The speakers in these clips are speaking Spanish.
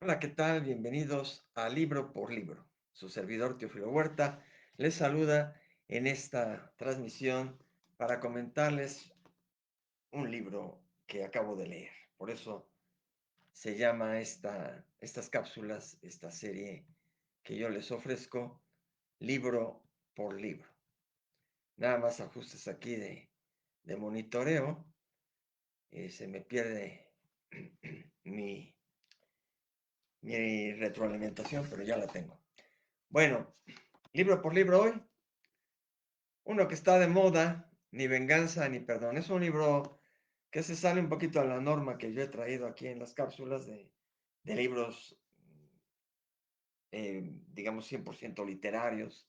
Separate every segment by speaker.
Speaker 1: Hola, ¿qué tal? Bienvenidos a Libro por Libro. Su servidor Teófilo Huerta les saluda en esta transmisión para comentarles un libro que acabo de leer. Por eso se llama estas cápsulas, esta serie que yo les ofrezco, Libro por Libro. Nada más ajustes aquí de monitoreo. Se me pierde mi, mi retroalimentación, pero ya la tengo. Bueno, libro por libro hoy, uno que está de moda, Ni venganza ni perdón. Es un libro que se sale un poquito a la norma que yo he traído aquí en las cápsulas de libros, digamos, 100% literarios,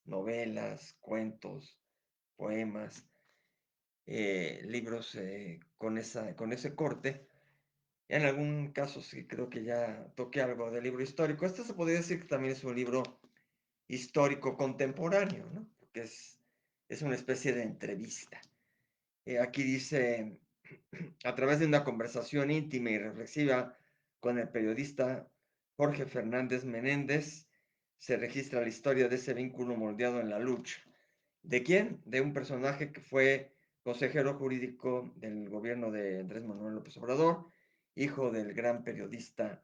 Speaker 1: novelas, cuentos, poemas, libros con ese corte. En algún caso sí creo que ya toqué algo de libro histórico. Este se podría decir que también es un libro histórico contemporáneo, ¿no? Porque es una especie de entrevista. Aquí dice, a través de una conversación íntima y reflexiva con el periodista Jorge Fernández Menéndez, se registra la historia de ese vínculo moldeado en la lucha. ¿De quién? De un personaje que fue consejero jurídico del gobierno de Andrés Manuel López Obrador, hijo del gran periodista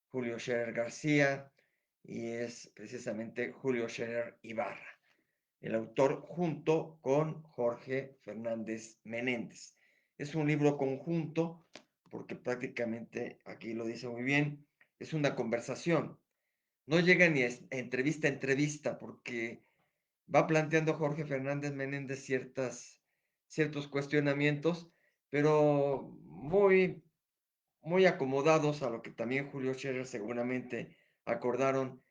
Speaker 1: Julio Scherer García, y es precisamente Julio Scherer Ibarra, el autor junto con Jorge Fernández Menéndez. Es un libro conjunto porque prácticamente, aquí lo dice muy bien, es una conversación. No llega ni a entrevista a entrevista porque va planteando Jorge Fernández Menéndez ciertos cuestionamientos, pero muy acomodados a lo que también Julio Scherer seguramente acordaron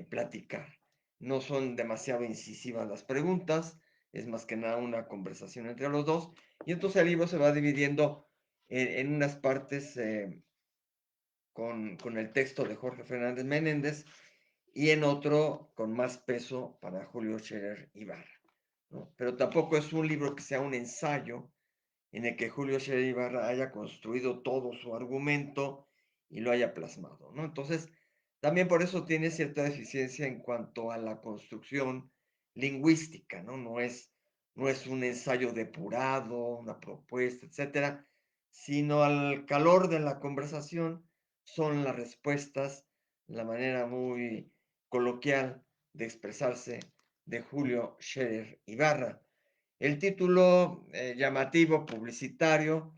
Speaker 1: platicar. No son demasiado incisivas las preguntas, es más que nada una conversación entre los dos. Y entonces el libro se va dividiendo en unas partes con el texto de Jorge Fernández Menéndez y en otro con más peso para Julio Scherer Ibarra, ¿no? Pero tampoco es un libro que sea un ensayo en el que Julio Scherer Ibarra haya construido todo su argumento y lo haya plasmado, ¿no? Entonces, también por eso tiene cierta deficiencia en cuanto a la construcción lingüística, ¿no? No es un ensayo depurado, una propuesta, etcétera, sino al calor de la conversación son las respuestas, la manera muy coloquial de expresarse de Julio Scherer Ibarra. El título llamativo, publicitario,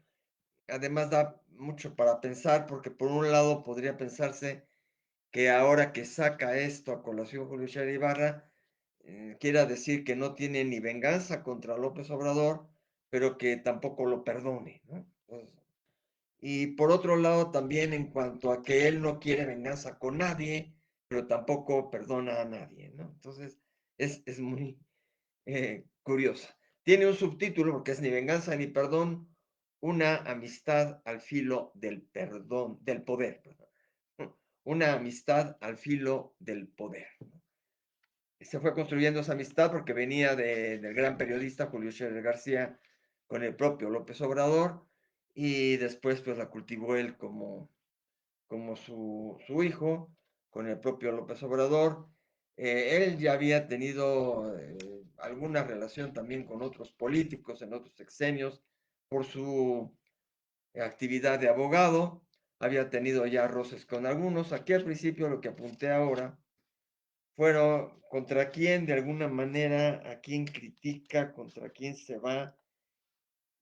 Speaker 1: además da mucho para pensar porque por un lado podría pensarse que ahora que saca esto a colación Julio Scherer Ibarra, quiera decir que no tiene ni venganza contra López Obrador, pero que tampoco lo perdone, ¿no? Pues, y por otro lado también en cuanto a que él no quiere venganza con nadie, pero tampoco perdona a nadie, ¿no? Entonces es muy, curiosa. Tiene un subtítulo porque es Ni venganza ni perdón, una amistad al filo del perdón, del poder, perdón. Una amistad al filo del poder. Se fue construyendo esa amistad porque venía del gran periodista Julio Scherer García con el propio López Obrador y después pues la cultivó él como su hijo, con el propio López Obrador. Él ya había tenido alguna relación también con otros políticos en otros sexenios por su actividad de abogado, había tenido ya roces con algunos. Aquí al principio lo que apunté ahora fueron contra quién de alguna manera, a quién critica, contra quién se va.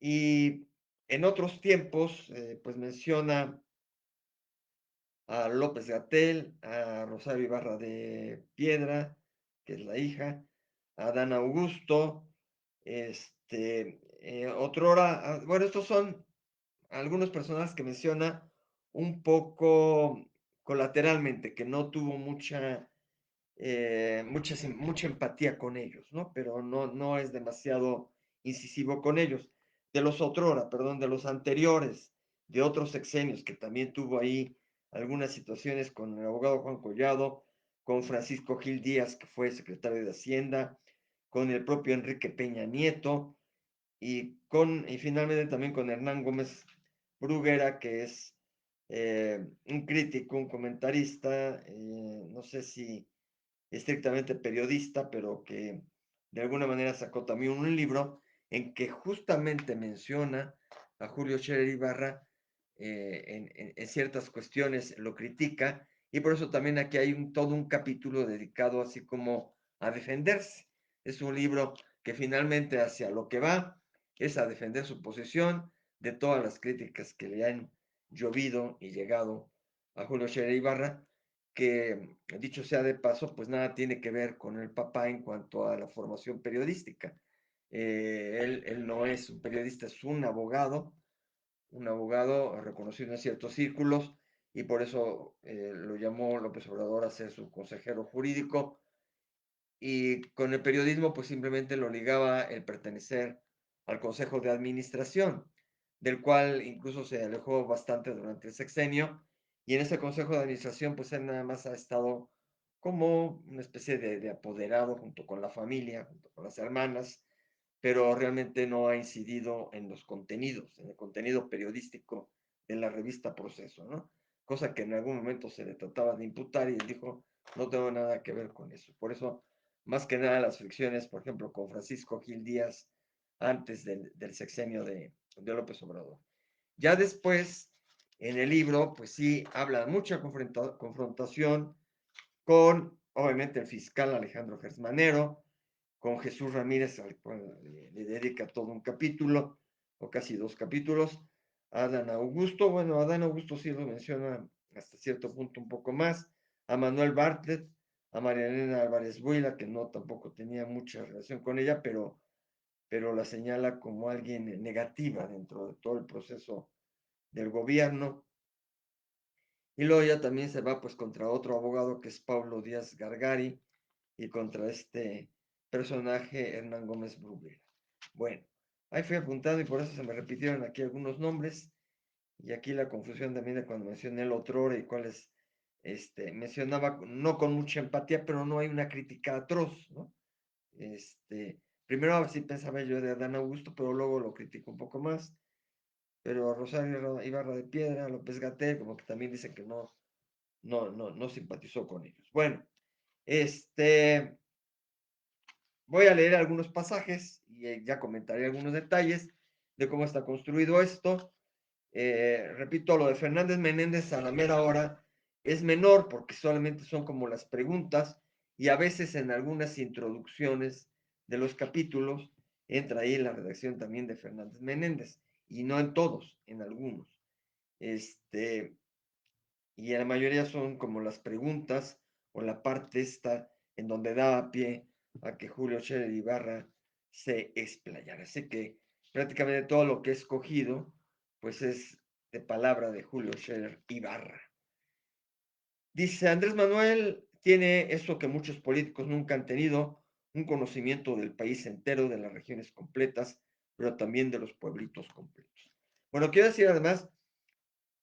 Speaker 1: Y en otros tiempos, pues menciona a López Gatell, a Rosario Ibarra de Piedra, que es la hija, a Dan Augusto, otrora, bueno, estos son algunos personajes que menciona un poco colateralmente, que no tuvo mucha empatía con ellos, ¿no? Pero no es demasiado incisivo con ellos. De los otrora, perdón, de los anteriores, de otros sexenios, que también tuvo ahí algunas situaciones con el abogado Juan Collado, con Francisco Gil Díaz, que fue secretario de Hacienda, con el propio Enrique Peña Nieto, y finalmente también con Hernán Gómez Bruguera, que es un crítico, un comentarista, no sé si estrictamente periodista, pero que de alguna manera sacó también un libro en que justamente menciona a Julio Scherer Ibarra en ciertas cuestiones, lo critica, y por eso también aquí hay todo un capítulo dedicado así como a defenderse. Es un libro que finalmente hacia lo que va es a defender su posición de todas las críticas que le han llovido y llegado a Julio Scherer Ibarra, que dicho sea de paso, pues nada tiene que ver con el papá en cuanto a la formación periodística. Él no es un periodista, es un abogado reconocido en ciertos círculos, y por eso lo llamó López Obrador a ser su consejero jurídico, y con el periodismo pues simplemente lo ligaba el pertenecer al Consejo de Administración, del cual incluso se alejó bastante durante el sexenio, y en ese Consejo de Administración pues él nada más ha estado como una especie de apoderado junto con la familia, junto con las hermanas, pero realmente no ha incidido en los contenidos, en el contenido periodístico de la revista Proceso, ¿no? Cosa que en algún momento se le trataba de imputar y él dijo, no tengo nada que ver con eso. Por eso, más que nada, las fricciones, por ejemplo, con Francisco Gil Díaz antes del sexenio de López Obrador. Ya después, en el libro, pues sí, habla de mucha confrontación con, obviamente, el fiscal Alejandro Gersmanero, con Jesús Ramírez, al cual le dedica todo un capítulo, o casi dos capítulos, a Adán Augusto, bueno, a Adán Augusto sí lo menciona hasta cierto punto un poco más, a Manuel Bartlett, a María Elena Álvarez Buila, que no tampoco tenía mucha relación con ella, pero la señala como alguien negativa dentro de todo el proceso del gobierno. Y luego ya también se va pues contra otro abogado que es Pablo Díaz Gargari, y contra este personaje Hernán Gómez Bruguera. Bueno, ahí fui apuntando y por eso se me repitieron aquí algunos nombres, y aquí la confusión también de cuando mencioné el otro y cuáles mencionaba no con mucha empatía, pero no hay una crítica atroz, ¿no? Primero sí pensaba yo de Adán Augusto, pero luego lo critico un poco más, pero Rosario Ibarra de Piedra, López Gatell, como que también dice que no simpatizó con ellos. Bueno, voy a leer algunos pasajes y ya comentaré algunos detalles de cómo está construido esto. Repito, lo de Fernández Menéndez a la mera hora es menor porque solamente son como las preguntas, y a veces en algunas introducciones de los capítulos entra ahí la redacción también de Fernández Menéndez, y no en todos, en algunos. Y en la mayoría son como las preguntas o la parte esta en donde daba pie a que Julio Scherer Ibarra se explayara. Así que prácticamente todo lo que he escogido pues es de palabra de Julio Scherer Ibarra. Dice: Andrés Manuel tiene eso que muchos políticos nunca han tenido, un conocimiento del país entero, de las regiones completas, pero también de los pueblitos completos. Bueno, quiero decir además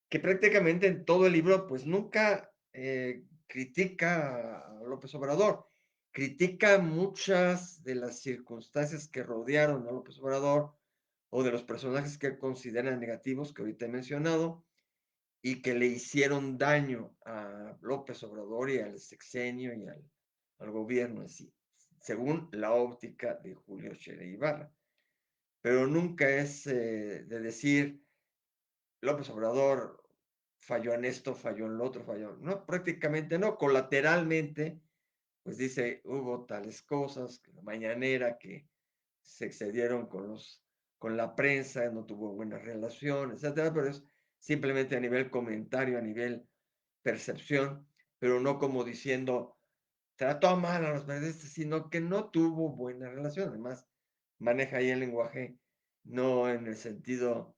Speaker 1: que prácticamente en todo el libro, pues nunca critica a López Obrador, critica muchas de las circunstancias que rodearon a López Obrador, o de los personajes que él considera negativos, que ahorita he mencionado, y que le hicieron daño a López Obrador y al sexenio y al gobierno en sí, según la óptica de Julio Scherer Ibarra. Pero nunca es de decir López Obrador falló en esto, falló en lo otro, falló. No, prácticamente no. Colateralmente, pues dice, hubo tales cosas, que la mañanera, que se excedieron con la prensa, no tuvo buenas relaciones, etcétera, pero es simplemente a nivel comentario, a nivel percepción, pero no como diciendo, trató mal a los periodistas, sino que no tuvo buena relación. Además, maneja ahí el lenguaje no en el sentido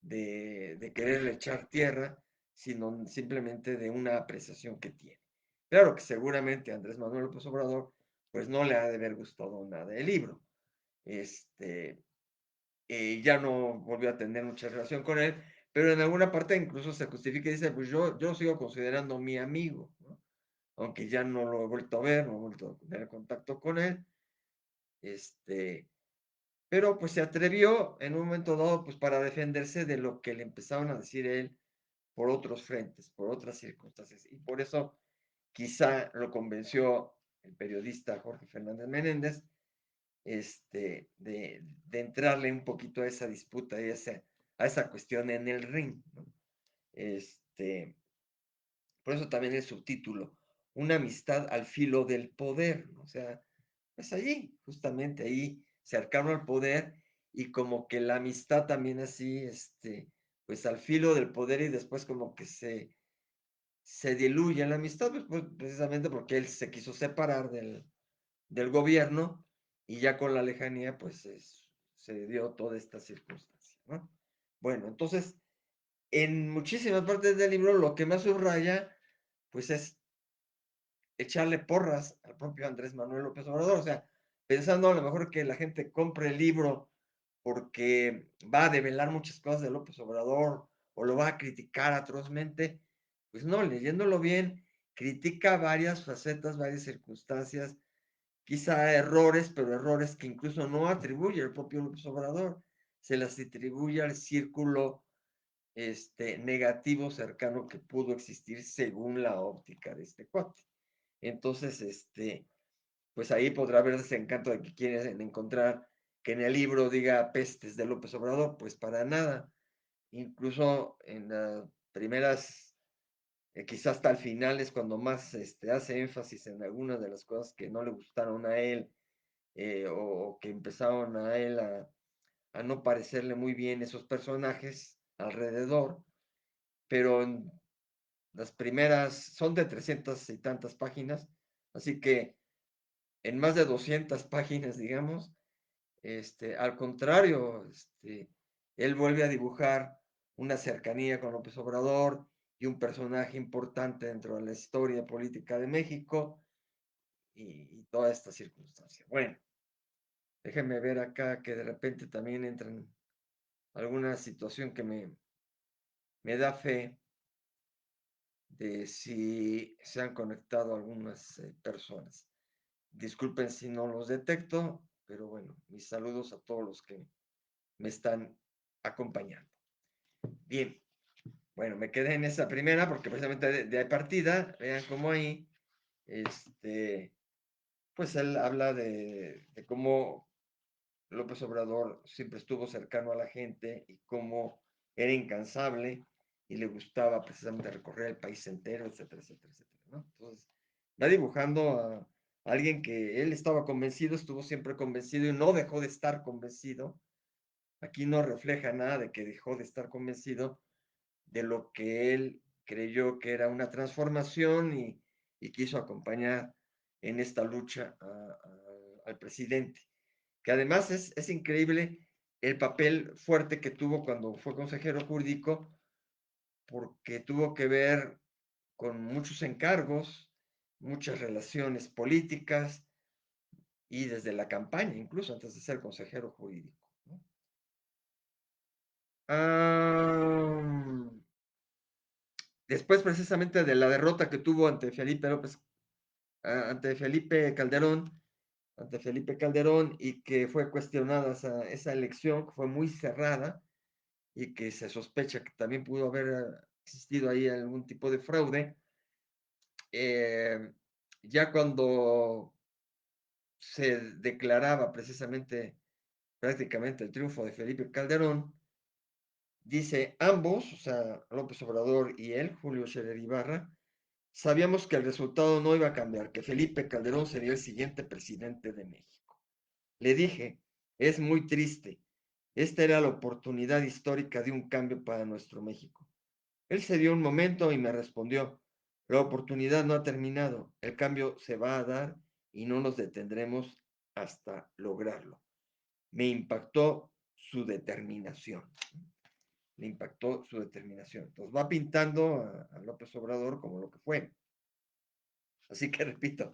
Speaker 1: de quererle echar tierra, sino simplemente de una apreciación que tiene. Claro que seguramente a Andrés Manuel López Obrador, pues no le ha de haber gustado nada el libro. Ya no volvió a tener mucha relación con él, pero en alguna parte incluso se justifica y dice, pues yo sigo considerando mi amigo, ¿no? Aunque ya no lo he vuelto a ver, no he vuelto a tener contacto con él, pero pues se atrevió en un momento dado, pues para defenderse de lo que le empezaban a decir él, por otros frentes, por otras circunstancias. Y por eso quizá lo convenció el periodista Jorge Fernández Menéndez de entrarle un poquito a esa disputa y a esa cuestión en el ring, ¿no? Por eso también el subtítulo, una amistad al filo del poder, ¿no? O sea, pues allí, justamente ahí, cercano al poder y como que la amistad también así, pues al filo del poder y después como que se diluye la amistad, pues, precisamente porque él se quiso separar del gobierno y ya con la lejanía, pues se dio toda esta circunstancia, ¿no? Bueno, entonces, en muchísimas partes del libro lo que más subraya, pues es echarle porras al propio Andrés Manuel López Obrador, o sea, pensando a lo mejor que la gente compre el libro porque va a develar muchas cosas de López Obrador o lo va a criticar atrozmente, pues no, leyéndolo bien, critica varias facetas, varias circunstancias, quizá errores, pero errores que incluso no atribuye el propio López Obrador, se las atribuye al círculo negativo cercano que pudo existir según la óptica de este cuate. Entonces, pues ahí podrá haber ese encanto de que quieren encontrar que en el libro diga pestes de López Obrador, pues para nada. Incluso en las primeras, quizás hasta el final es cuando más hace énfasis en algunas de las cosas que no le gustaron a él o que empezaron a él a no parecerle muy bien esos personajes alrededor, pero en las primeras son de 300 y tantas páginas, así que en más de 200 páginas, digamos, al contrario, él vuelve a dibujar una cercanía con López Obrador y un personaje importante dentro de la historia política de México y toda esta circunstancia. Bueno, déjenme ver acá que de repente también entra en alguna situación que me da fe de si se han conectado algunas personas. Disculpen si no los detecto, pero bueno, mis saludos a todos los que me están acompañando. Bien, bueno, me quedé en esa primera porque precisamente de partida, vean cómo ahí, pues él habla de cómo López Obrador siempre estuvo cercano a la gente y cómo era incansable y le gustaba precisamente recorrer el país entero, etcétera, etcétera, etcétera, ¿no? Entonces, va dibujando a alguien que él estaba convencido, estuvo siempre convencido y no dejó de estar convencido. Aquí no refleja nada de que dejó de estar convencido de lo que él creyó que era una transformación y quiso acompañar en esta lucha al presidente que además es increíble el papel fuerte que tuvo cuando fue consejero jurídico, porque tuvo que ver con muchos encargos, muchas relaciones políticas y desde la campaña, incluso antes de ser consejero jurídico, ¿no? Ah, después precisamente de la derrota que tuvo ante Felipe López, ante Felipe Calderón, y que fue cuestionada esa elección, que fue muy cerrada, y que se sospecha que también pudo haber existido ahí algún tipo de fraude. Ya cuando se declaraba precisamente prácticamente el triunfo de Felipe Calderón, dice ambos, o sea, López Obrador y él, Julio Scherer Ibarra, sabíamos que el resultado no iba a cambiar, que Felipe Calderón sería el siguiente presidente de México. Le dije, es muy triste, esta era la oportunidad histórica de un cambio para nuestro México. Él se dio un momento y me respondió, la oportunidad no ha terminado, el cambio se va a dar y no nos detendremos hasta lograrlo. Me impactó su determinación. Le impactó su determinación. Entonces va pintando a López Obrador como lo que fue. Así que repito,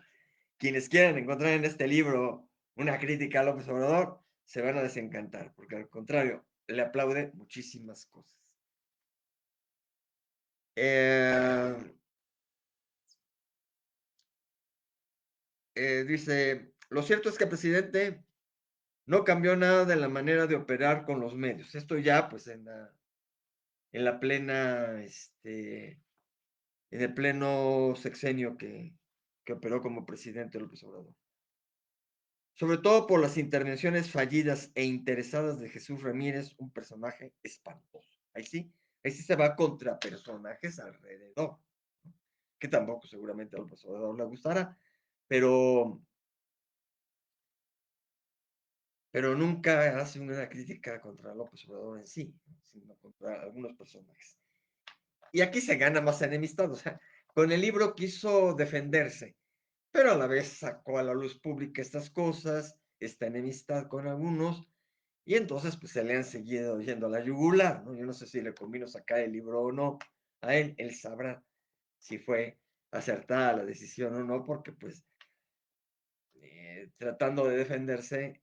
Speaker 1: quienes quieran encontrar en este libro una crítica a López Obrador, se van a desencantar, porque al contrario, le aplaude muchísimas cosas. Dice, lo cierto es que el presidente no cambió nada de la manera de operar con los medios. Esto ya, pues, en la plena, en el pleno sexenio que operó como presidente López Obrador. Sobre todo por las intervenciones fallidas e interesadas de Jesús Ramírez, un personaje espantoso. Ahí sí se va contra personajes alrededor, ¿no? Que tampoco seguramente a López Obrador le gustará, pero, pero nunca hace una crítica contra López Obrador en sí, ¿no? Sino contra algunos personajes. Y aquí se gana más enemistad, o sea, con el libro quiso defenderse, pero a la vez sacó a la luz pública estas cosas, esta enemistad con algunos, y entonces pues se le han seguido yendo a la yugular, ¿no? Yo no sé si le convino sacar el libro o no a él sabrá si fue acertada la decisión o no, porque pues tratando de defenderse,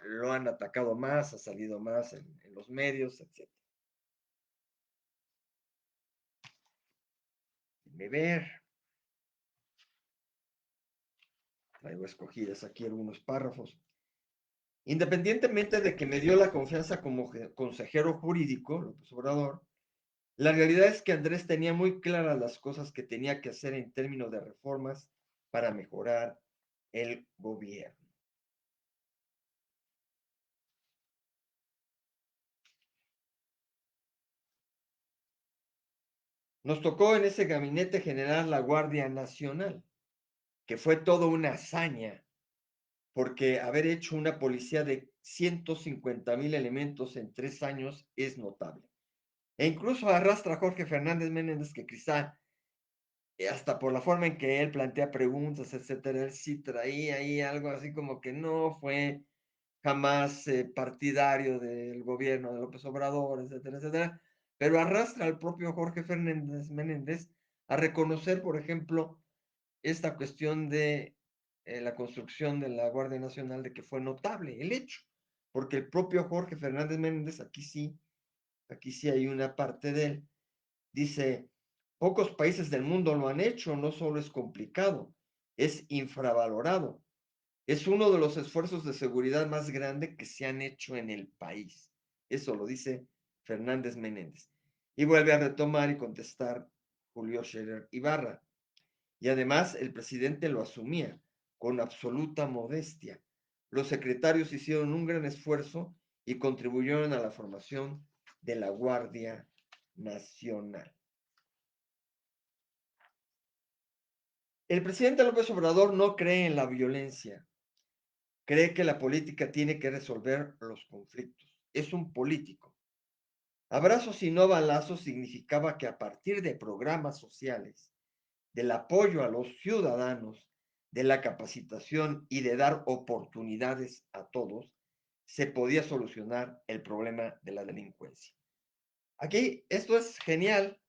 Speaker 1: lo han atacado más, ha salido más en los medios, etc. Déjame ver, traigo escogidas aquí algunos párrafos. Independientemente de que me dio la confianza como consejero jurídico, López Obrador, la realidad es que Andrés tenía muy claras las cosas que tenía que hacer en términos de reformas para mejorar el gobierno. Nos tocó en ese gabinete general la Guardia Nacional, que fue toda una hazaña, porque haber hecho una policía de 150,000 elementos en 3 años es notable. E incluso arrastra a Jorge Fernández Menéndez, que quizá hasta por la forma en que él plantea preguntas, etcétera, él sí traía ahí algo así como que no fue jamás partidario del gobierno de López Obrador, etcétera, etcétera, pero arrastra al propio Jorge Fernández Menéndez a reconocer, por ejemplo, esta cuestión de la construcción de la Guardia Nacional, de que fue notable el hecho, porque el propio Jorge Fernández Menéndez, aquí sí hay una parte de él, dice, pocos países del mundo lo han hecho, no solo es complicado, es infravalorado. Es uno de los esfuerzos de seguridad más grandes que se han hecho en el país. Eso lo dice Fernández Menéndez. Y vuelve a retomar y contestar Julio Scherer Ibarra. Y además el presidente lo asumía con absoluta modestia. Los secretarios hicieron un gran esfuerzo y contribuyeron a la formación de la Guardia Nacional. El presidente López Obrador no cree en la violencia, cree que la política tiene que resolver los conflictos. Es un político. Abrazos y no balazos significaba que a partir de programas sociales, del apoyo a los ciudadanos, de la capacitación y de dar oportunidades a todos, se podía solucionar el problema de la delincuencia. Aquí esto es genial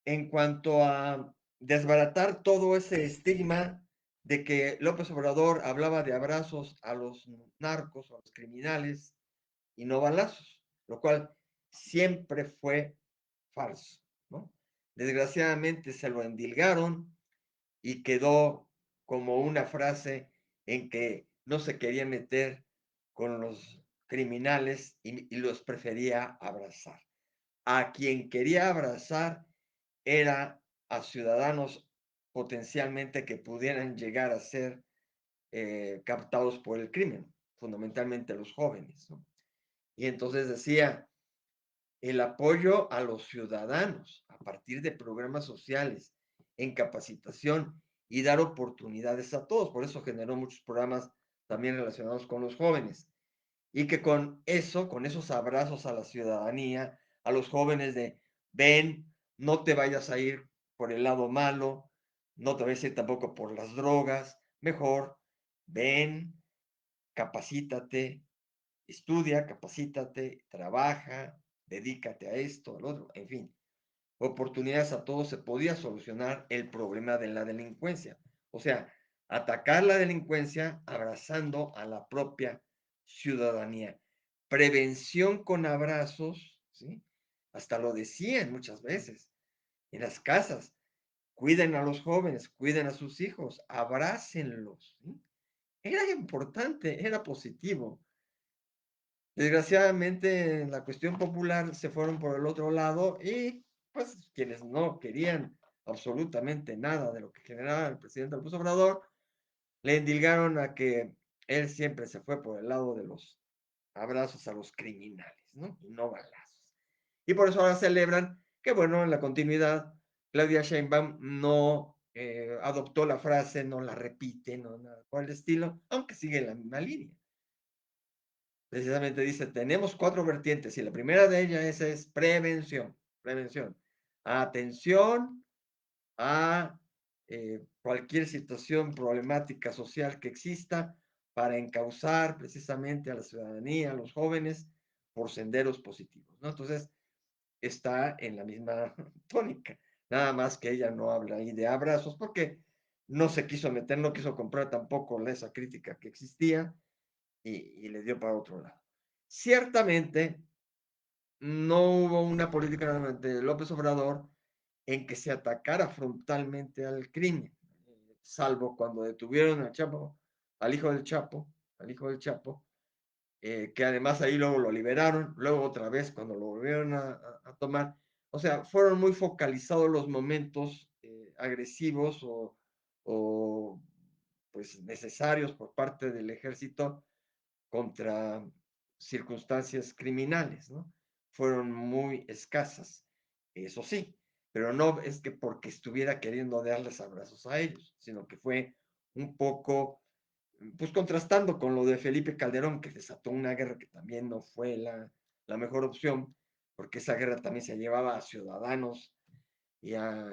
Speaker 1: en cuanto a desbaratar todo ese estigma de que López Obrador hablaba de abrazos a los narcos o a los criminales y no balazos, lo cual siempre fue falso, ¿no? Desgraciadamente se lo endilgaron y quedó como una frase en que no se quería meter con los criminales y los prefería abrazar. A quien quería abrazar era a ciudadanos potencialmente que pudieran llegar a ser captados por el crimen, fundamentalmente los jóvenes, ¿no? Y entonces decía, el apoyo a los ciudadanos a partir de programas sociales, en capacitación y dar oportunidades a todos. Por eso generó muchos programas también relacionados con los jóvenes. Y que con eso, con esos abrazos a la ciudadanía, a los jóvenes de, ven, no te vayas a ir por el lado malo, no te vayas a ir tampoco por las drogas, mejor, ven, capacítate, estudia, capacítate, trabaja, dedícate a esto, al otro, en fin, oportunidades a todos, se podía solucionar el problema de la delincuencia. O sea, atacar la delincuencia abrazando a la propia ciudadanía. Prevención con abrazos, ¿sí? Hasta lo decían muchas veces en las casas. Cuiden a los jóvenes, cuiden a sus hijos, abrácenlos, ¿sí? Era importante, era positivo. Desgraciadamente, en la cuestión popular se fueron por el otro lado y, pues, quienes no querían absolutamente nada de lo que generaba el presidente López Obrador, le endilgaron a que él siempre se fue por el lado de los abrazos a los criminales, ¿no? Y no balazos. Y por eso ahora celebran que, bueno, en la continuidad, Claudia Sheinbaum no adoptó la frase, no la repite, no nada por el estilo, aunque sigue la misma línea. Precisamente dice, tenemos 4 vertientes y la primera de ellas es prevención, prevención, atención a cualquier situación problemática social que exista para encauzar precisamente a la ciudadanía, a los jóvenes, por senderos positivos, ¿no? Entonces, está en la misma tónica, nada más que ella no habla ahí de abrazos porque no se quiso meter, no quiso comprar tampoco esa crítica que existía y le dio para otro lado. Ciertamente, no hubo una política de López Obrador en que se atacara frontalmente al crimen, salvo cuando detuvieron al Chapo, al hijo del Chapo, al hijo del Chapo, que además ahí luego lo liberaron, luego otra vez cuando lo volvieron a tomar. O sea, fueron muy focalizados los momentos agresivos o pues necesarios por parte del ejército contra circunstancias criminales, ¿no? Fueron muy escasas, eso sí, pero no es que porque estuviera queriendo darles abrazos a ellos, sino que fue un poco, pues contrastando con lo de Felipe Calderón, que desató una guerra que también no fue la mejor opción, porque esa guerra también se llevaba a ciudadanos y a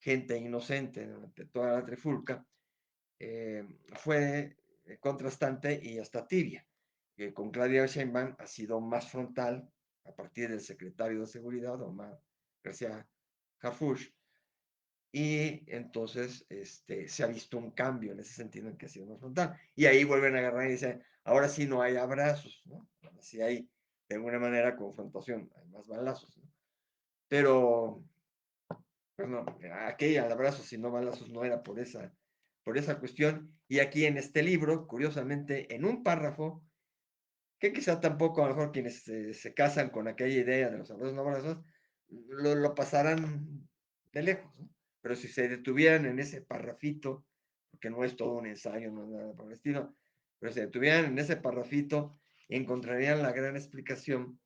Speaker 1: gente inocente durante toda la trifulca, fue contrastante y hasta tibia. Con Claudia Sheinbaum ha sido más frontal a partir del secretario de Seguridad, Omar García Harfuch, y entonces se ha visto un cambio en ese sentido en que ha sido más frontal. Y ahí vuelven a agarrar y dicen, ahora sí no hay abrazos, ¿no? Ahora sí hay de alguna manera confrontación, hay más balazos, ¿no? Pero pues no, aquella de abrazos y no balazos no era por esa cuestión. Y aquí en este libro, curiosamente, en un párrafo, que quizá tampoco a lo mejor quienes se casan con aquella idea de los abrazos no balazos, lo pasarán de lejos, ¿no? Pero si se detuvieran en ese parrafito, porque no es todo un ensayo, no es nada por el estilo, pero si se detuvieran en ese parrafito, encontrarían la gran explicación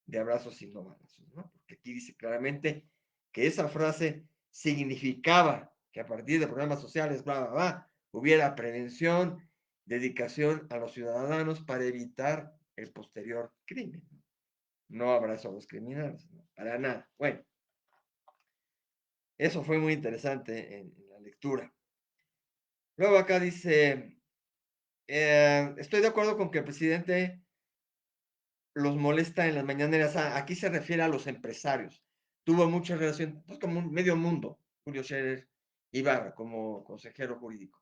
Speaker 1: de abrazos y no balazos, ¿no? Porque aquí dice claramente que esa frase significaba que a partir de programas sociales, bla, bla, bla, hubiera prevención, dedicación a los ciudadanos para evitar el posterior crimen. No abrazo a los criminales, ¿no? Para nada. Bueno, eso fue muy interesante en la lectura. Luego acá dice, estoy de acuerdo con que el presidente los molesta en las mañaneras. Ah, aquí se refiere a los empresarios. Tuvo mucha relación, pues como un medio mundo, Julio Scherer Ibarra como consejero jurídico,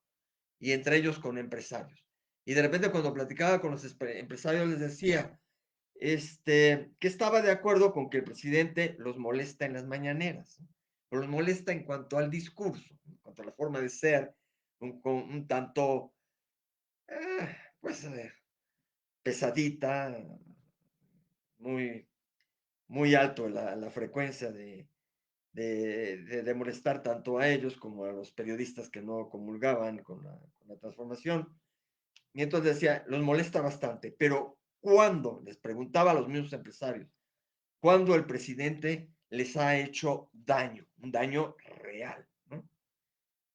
Speaker 1: y entre ellos con empresarios. Y de repente cuando platicaba con los empresarios les decía, que estaba de acuerdo con que el presidente los molesta en las mañaneras, ¿no? Pero los molesta en cuanto al discurso, en cuanto a la forma de ser, un tanto, pues, pesadita, muy, muy alto la frecuencia de molestar tanto a ellos como a los periodistas que no comulgaban con la transformación. Y entonces decía, los molesta bastante, pero ¿cuándo? Les preguntaba a los mismos empresarios, cuando el presidente les ha hecho daño, un daño real, ¿no?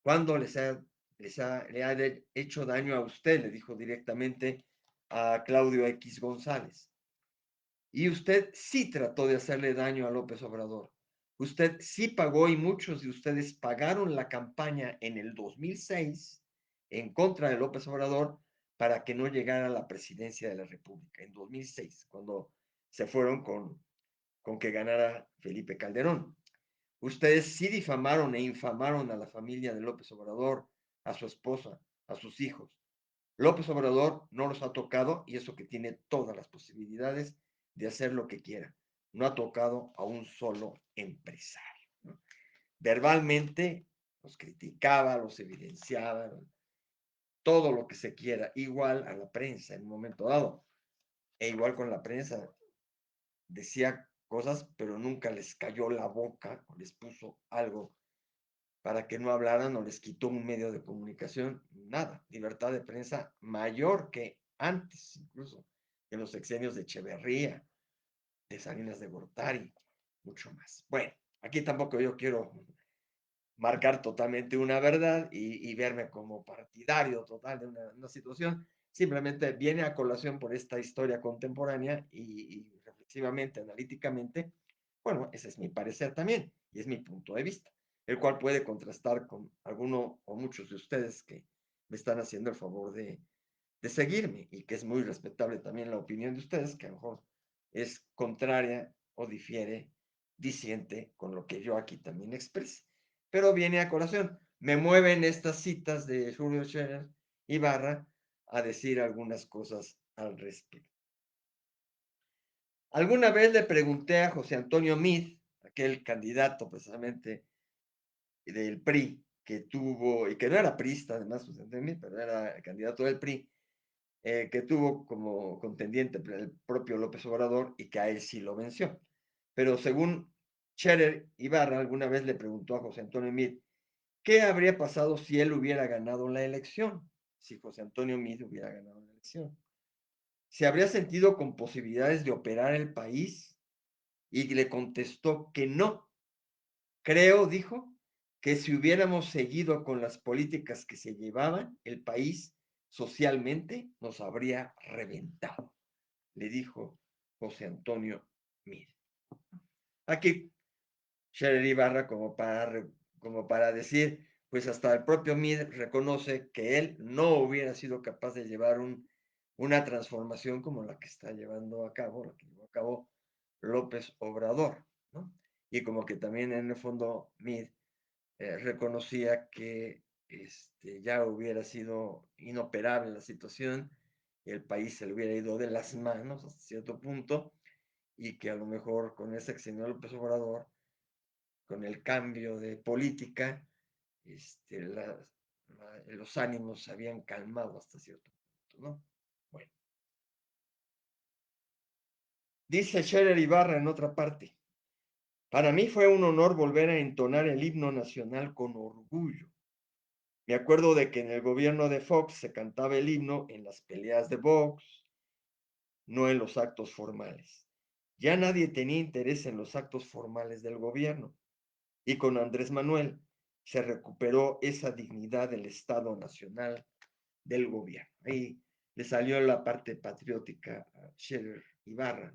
Speaker 1: Cuando le ha hecho daño a usted, le dijo directamente a Claudio X González. Y usted sí trató de hacerle daño a López Obrador. Usted sí pagó y muchos de ustedes pagaron la campaña en el 2006 en contra de López Obrador para que no llegara a la presidencia de la República, en 2006, cuando se fueron con que ganara Felipe Calderón. Ustedes sí difamaron e infamaron a la familia de López Obrador, a su esposa, a sus hijos. López Obrador no los ha tocado y eso que tiene todas las posibilidades de hacer lo que quiera. No ha tocado a un solo empresario, ¿no? Verbalmente los criticaba, los evidenciaba, todo lo que se quiera, igual a la prensa en un momento dado. E igual con la prensa, decía cosas, pero nunca les cayó la boca o les puso algo para que no hablaran o les quitó un medio de comunicación. Nada, libertad de prensa mayor que antes, incluso en los sexenios de Echeverría, de Salinas de Gortari, mucho más. Bueno, aquí tampoco yo quiero marcar totalmente una verdad y verme como partidario total de una situación. Simplemente viene a colación por esta historia contemporánea y reflexivamente, analíticamente, bueno, ese es mi parecer también y es mi punto de vista, el cual puede contrastar con alguno o muchos de ustedes que me están haciendo el favor de seguirme y que es muy respetable también la opinión de ustedes, que a lo mejor es contraria o difiere, disiente con lo que yo aquí también expresé. Pero viene a colación, me mueven estas citas de Julio Scherer Ibarra a decir algunas cosas al respecto. Alguna vez le pregunté a José Antonio Meade, aquel candidato precisamente del PRI, que tuvo, y que no era priista además, José Antonio Meade, pero era el candidato del PRI, que tuvo como contendiente el propio López Obrador y que a él sí lo venció. Pero según Scherer Ibarra, alguna vez le preguntó a José Antonio Meade, ¿qué habría pasado si él hubiera ganado la elección? Si José Antonio Meade hubiera ganado la elección. ¿Se habría sentido con posibilidades de operar el país? Y le contestó que no. Creo, dijo, que si hubiéramos seguido con las políticas que se llevaban, el país socialmente nos habría reventado, le dijo José Antonio Meade. Aquí Scherer Ibarra como para decir, pues hasta el propio Meade reconoce que él no hubiera sido capaz de llevar una transformación como la que está llevando a cabo, la que llevó a cabo López Obrador, ¿no? Y como que también en el fondo Meade reconocía que ya hubiera sido inoperable la situación, el país se le hubiera ido de las manos hasta cierto punto, y que a lo mejor con ese sexenio López Obrador, con el cambio de política, los ánimos se habían calmado hasta cierto punto, ¿no? Bueno, dice Scherer Ibarra en otra parte, para mí fue un honor volver a entonar el himno nacional con orgullo. Me acuerdo de que en el gobierno de Fox se cantaba el himno en las peleas de box, no en los actos formales. Ya nadie tenía interés en los actos formales del gobierno. Y con Andrés Manuel se recuperó esa dignidad del Estado Nacional del gobierno. Ahí le salió la parte patriótica a Scherer Ibarra.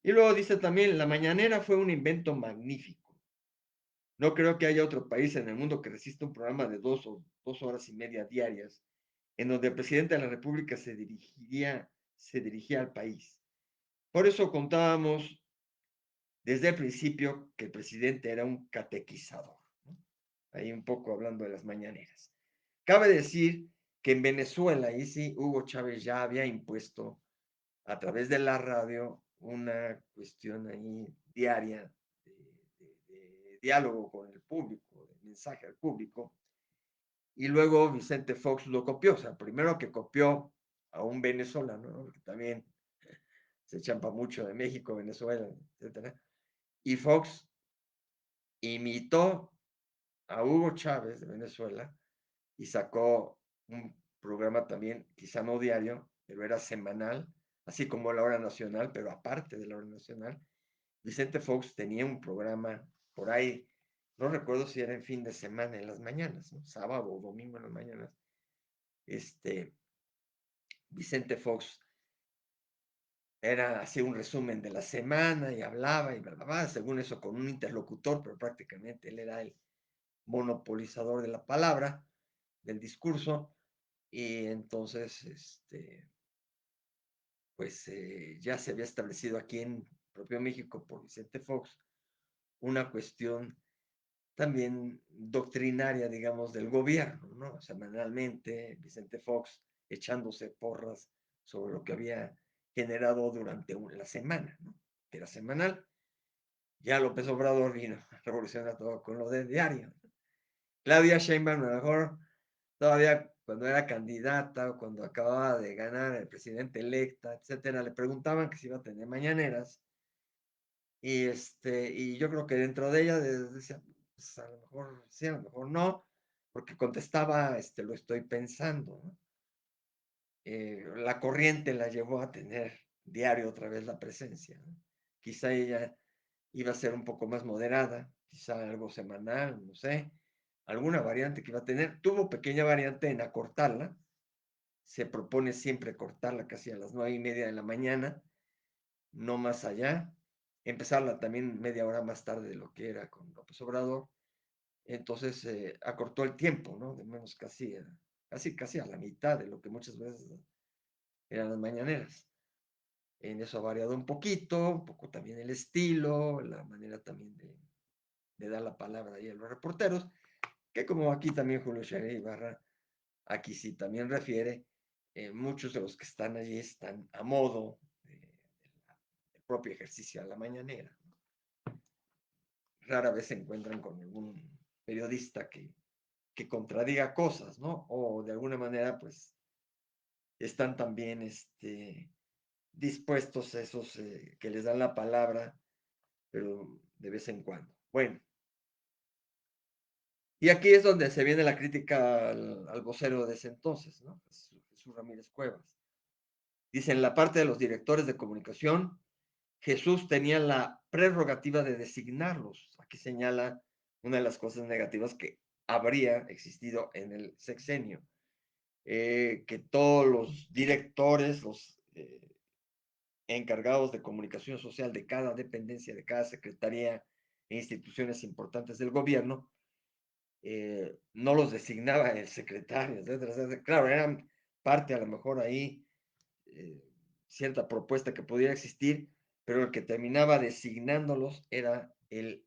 Speaker 1: Y luego dice también, la mañanera fue un invento magnífico. No creo que haya otro país en el mundo que resista un programa de 2 horas y media diarias, en donde el presidente de la República se dirigía al país. Por eso contábamos desde el principio que el presidente era un catequizador, ¿no? Ahí un poco hablando de las mañaneras. Cabe decir que en Venezuela, ahí sí, Hugo Chávez ya había impuesto a través de la radio una cuestión ahí diaria de diálogo con el público, de mensaje al público, y luego Vicente Fox lo copió, o sea, primero que copió a un venezolano, ¿no? Que también se champa mucho de México, Venezuela, etcétera, y Fox imitó a Hugo Chávez de Venezuela y sacó un programa también, quizá no diario, pero era semanal, así como la hora nacional, pero aparte de la hora nacional. Vicente Fox tenía un programa por ahí, no recuerdo si era en fin de semana, en las mañanas, ¿no? Sábado o domingo en las mañanas. Vicente Fox era así un resumen de la semana y hablaba y bla, bla, bla, según eso con un interlocutor, pero prácticamente él era el monopolizador de la palabra, del discurso, y entonces, pues ya se había establecido aquí en propio México por Vicente Fox una cuestión también doctrinaria, digamos, del gobierno, ¿no? Semanalmente, Vicente Fox echándose porras sobre lo que había generado durante la semana, ¿no? Que era semanal. Ya López Obrador vino a revolucionar todo con lo de diario. Claudia Sheinbaum, a lo mejor todavía cuando era candidata o cuando acababa de ganar el presidente electa, etcétera, le preguntaban que si iba a tener mañaneras. Y yo creo que dentro de ella decía, pues a lo mejor sí, a lo mejor no, porque contestaba, lo estoy pensando, ¿no? La corriente la llevó a tener diario otra vez la presencia, ¿no? Quizá ella iba a ser un poco más moderada, quizá algo semanal, no sé, alguna variante que iba a tener. Tuvo pequeña variante en acortarla, se propone siempre cortarla casi a las 9:30 de la mañana, no más allá, empezarla también media hora más tarde de lo que era con López Obrador. Entonces acortó el tiempo, ¿no? De menos casi a la mitad de lo que muchas veces eran las mañaneras. En eso ha variado un poco también el estilo, la manera también de dar la palabra ahí a los reporteros, que como aquí también Julio Scherer Ibarra, aquí sí también refiere, muchos de los que están allí están a modo del propio ejercicio a la mañanera. Rara vez se encuentran con algún periodista que contradiga cosas, ¿no? O de alguna manera, pues, están también dispuestos esos que les dan la palabra, pero de vez en cuando. Bueno, y aquí es donde se viene la crítica al vocero de ese entonces, ¿no? Jesús Ramírez Cuevas. Dice, en la parte de los directores de comunicación, Jesús tenía la prerrogativa de designarlos. Aquí señala una de las cosas negativas que habría existido en el sexenio, que todos los directores, los encargados de comunicación social de cada dependencia, de cada secretaría e instituciones importantes del gobierno, no los designaba el secretario, etcétera, etcétera. Claro, eran parte a lo mejor ahí, eh, cierta propuesta que pudiera existir, pero el que terminaba designándolos era el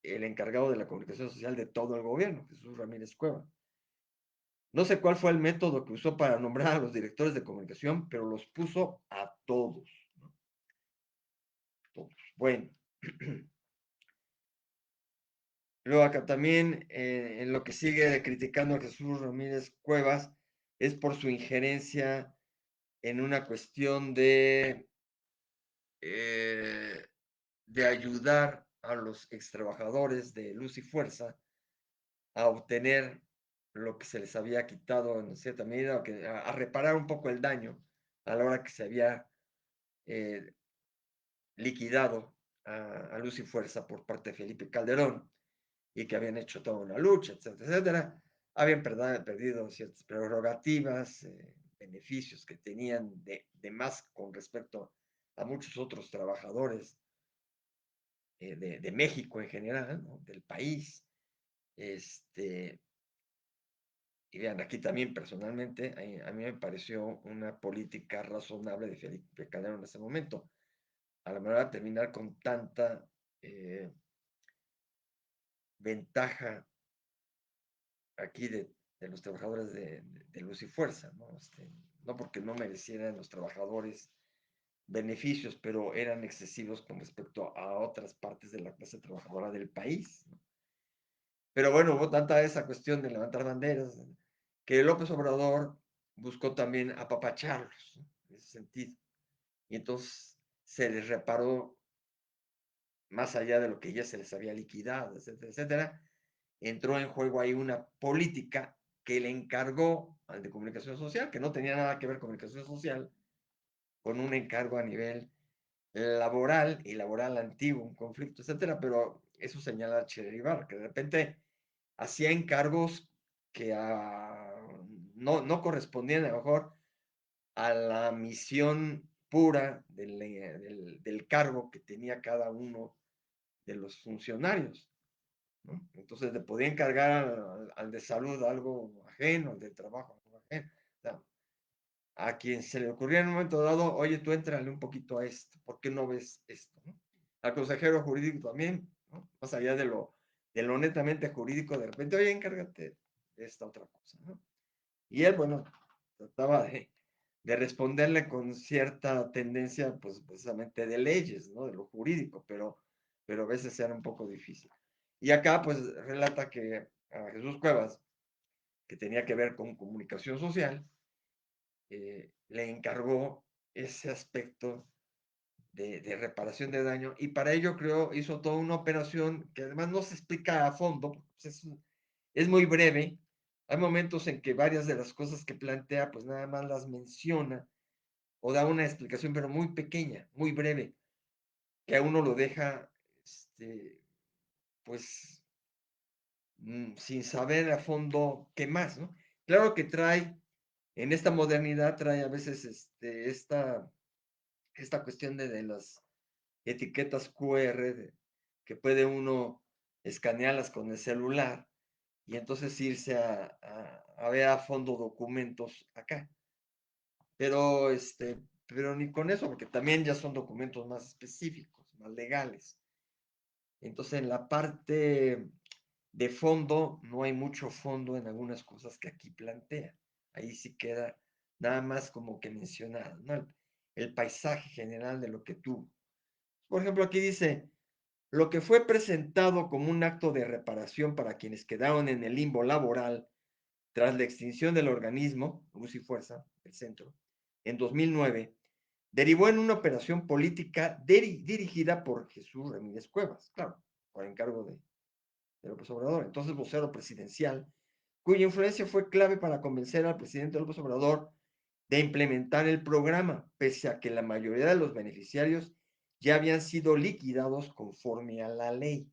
Speaker 1: encargado de la comunicación social de todo el gobierno, Jesús Ramírez Cueva. No sé cuál fue el método que usó para nombrar a los directores de comunicación, pero los puso a todos, ¿no? Todos. Bueno. Luego acá también, en lo que sigue criticando a Jesús Ramírez Cuevas, es por su injerencia en una cuestión de ayudar a los extrabajadores de Luz y Fuerza a obtener lo que se les había quitado en cierta medida, a reparar un poco el daño a la hora que se había eh, liquidado a Luz y Fuerza por parte de Felipe Calderón, y que habían hecho toda una lucha, etcétera, etcétera. Habían perdido ciertas prerrogativas, beneficios que tenían de más con respecto a muchos otros trabajadores de México en general, ¿no? Del país. Y vean, aquí también personalmente, a mí me pareció una política razonable de Felipe Calderón en ese momento. A la manera de terminar con tanta ventaja aquí de los trabajadores de Luz y Fuerza, ¿no? No porque no merecieran los trabajadores beneficios, pero eran excesivos con respecto a otras partes de la clase trabajadora del país, ¿no? Pero bueno, hubo tanta esa cuestión de levantar banderas, ¿no? Que López Obrador buscó también apapacharlos, ¿no? En ese sentido. Y entonces se les reparó más allá de lo que ya se les había liquidado, etcétera, etcétera. Entró en juego ahí una política que le encargó al de comunicación social, que no tenía nada que ver con comunicación social, con un encargo a nivel laboral y laboral antiguo, un conflicto, etcétera, pero eso señala a Che Ibarra, que de repente hacía encargos que no correspondían a lo mejor a la misión pura del cargo que tenía cada uno de los funcionarios, ¿no? Entonces le podía encargar al de salud algo ajeno, al de trabajo algo ajeno. O sea, a quien se le ocurría en un momento dado, oye, tú éntrale un poquito a esto, ¿por qué no ves esto? ¿No? Al consejero jurídico también, ¿no? Más allá de lo netamente jurídico, de repente, oye, encárgate de esta otra cosa, ¿no? Y él, bueno, trataba de responderle con cierta tendencia, pues precisamente de leyes, ¿no? De lo jurídico, pero a veces era un poco difícil. Y acá, pues, relata que a Jesús Cuevas que tenía que ver con comunicación social, le encargó ese aspecto de reparación de daño y para ello hizo toda una operación que además no se explica a fondo, pues es muy breve. Hay momentos en que varias de las cosas que plantea, pues nada más las menciona o da una explicación, pero muy pequeña, muy breve, que a uno lo deja, pues, sin saber a fondo qué más, ¿no? Claro que en esta modernidad trae a veces esta cuestión de las etiquetas QR que puede uno escanearlas con el celular y entonces irse a ver a fondo documentos acá. Pero, pero ni con eso, porque también ya son documentos más específicos, más legales. Entonces, en la parte de fondo, no hay mucho fondo en algunas cosas que aquí plantea. Ahí sí queda nada más como que mencionado, ¿no? El paisaje general de lo que tuvo. Por ejemplo, aquí dice, lo que fue presentado como un acto de reparación para quienes quedaron en el limbo laboral tras la extinción del organismo, Luz y Fuerza, el centro, en 2009, derivó en una operación política dirigida por Jesús Ramírez Cuevas, claro, por encargo de López Obrador, entonces vocero presidencial, cuya influencia fue clave para convencer al presidente López Obrador de implementar el programa, pese a que la mayoría de los beneficiarios ya habían sido liquidados conforme a la ley.